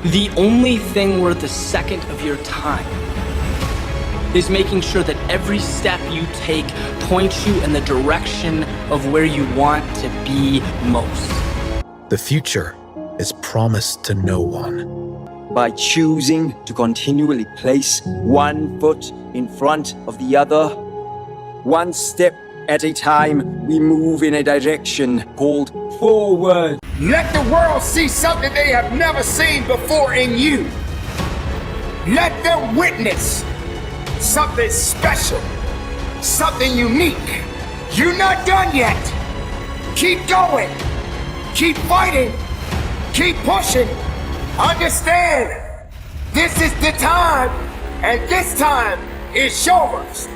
The only thing worth a second of your time is making sure that every step you take points you in the direction of where you want to be most. The future is promised to no one. By choosing to continually place one foot in front of the other, one step at a time, we move in a direction called forward. Let the world see something they have never seen before in you. Let them witness something special, something unique. You're not done yet. Keep going. Keep fighting. Keep pushing. Understand, this is the time, and this time is yours.